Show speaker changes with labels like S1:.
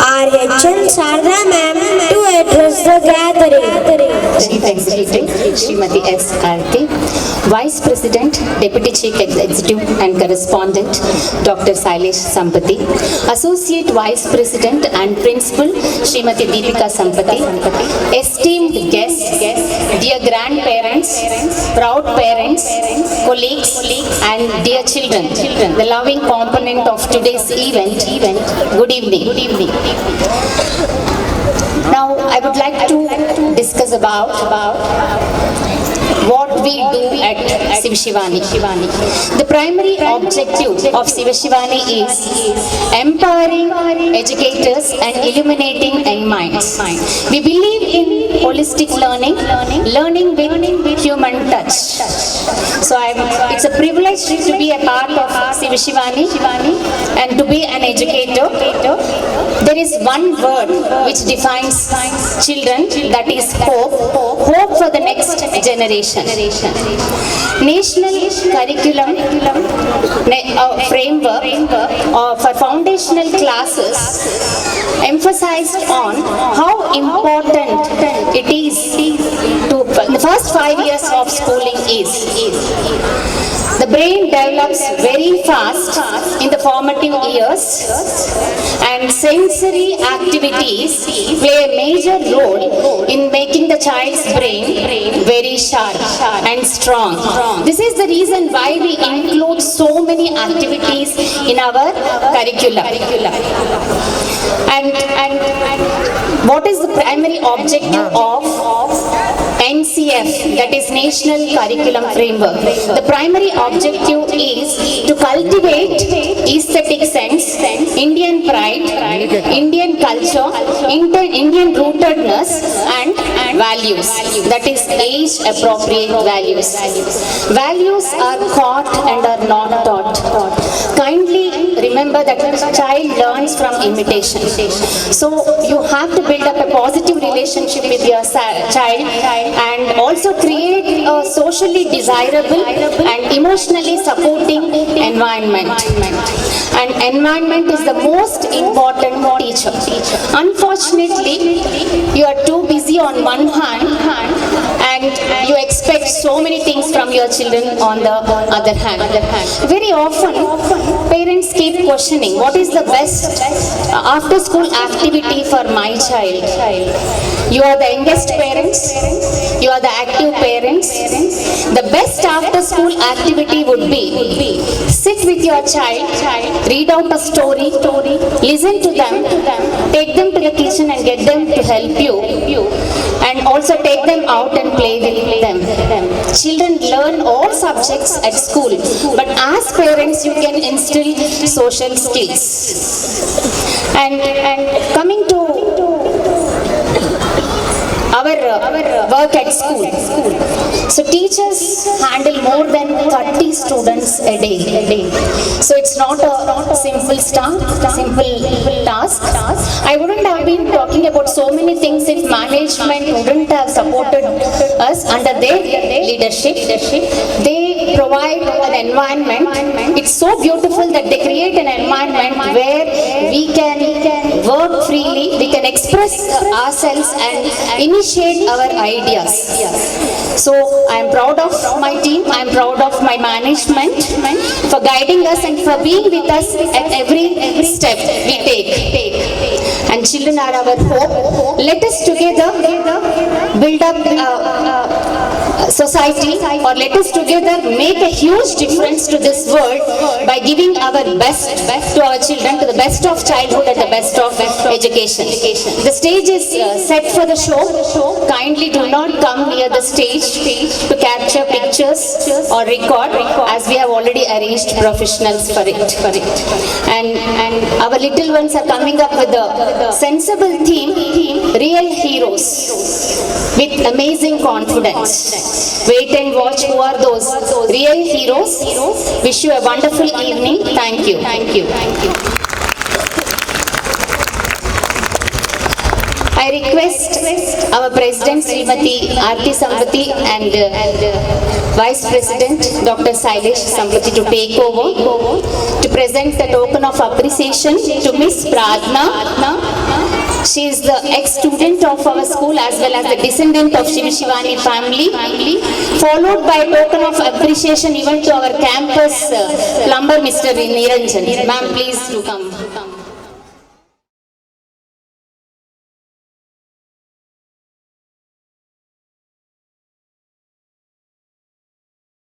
S1: Aryan Sarda ma'am to address the gathering.
S2: Chief Executive Srimati S. Aarti, Vice President, Deputy Chief Executive and Correspondent Dr. Sailesh Sampati, Associate Vice President and Principal Srimati Deepika Sampati, esteemed guests, dear grandparents, proud parents, colleagues and dear children, the loving component of today's event, good evening. Now, I would like to discuss about what we do at Sivashivani. The primary objective of Sivashivani is empowering educators and illuminating young minds. We believe in holistic learning with human touch. So it's a privilege to be a part of Sivashivani and to be an educator. There is one word which defines children, that is hope for the next generation. National curriculum framework for foundational classes emphasized on how important it is to the first 5 years of schooling is. The brain develops very fast in the formative years, and sensory activities play a major role in making the child's brain very sharp and strong. This is the reason why we include so many activities in our curriculum. And what is the primary objective of NCF, that is National Curriculum Framework? The primary objective is to cultivate aesthetic sense, Indian pride, Indian culture, Indian rootedness and values, that is age appropriate values. Values are caught and are not taught. Kindly remember that a child learns from imitation. So you have to build up a positive relationship with your child and also create a socially desirable and emotionally supporting environment. And environment is the most important teacher. Unfortunately, you are too busy on one hand and you expect so many things from your children on the other hand. Very often, parents keep questioning, what is the best after school activity for my child? You are the youngest parents, you are the active parents. The best after school activity would be sit with your child, read out a story, listen to them, take them to the kitchen and get them to help you, and also take them out and play with them. Children learn all subjects at school, but as parents you can instill social skills. And coming to our work at school. So teachers handle more than 30 students a day. So it's not a simple task. I wouldn't have been talking about so many things if management wouldn't have supported us under their leadership. They provide an environment. It's so beautiful that they create an environment where we can work freely, we can express ourselves and initiate our ideas. So I am proud of my team, I am proud of my management for guiding us and for being with us at every step we take. And children are our hope. Let us together build up society, or let us together make a huge difference to this world by giving our best to our children, to the best of childhood and the best of education. The stage is set for the show. Kindly do not come near the stage to capture pictures or record, as we have already arranged professionals for it. And our little ones are coming up with a sensible theme, real heroes with amazing confidence. Wait and watch who are those real heroes. Wish you a wonderful evening. Thank you. I I request our President Srimati Aarti Samprati and Vice President Dr. Sailesh Samprati to take over to present the token of appreciation to Miss Pradna. She is the ex-student of our school as well as the descendant of Shiv Shivani family, followed by token of appreciation even to our campus plumber Mr. Niranjan. Ma'am, please do come.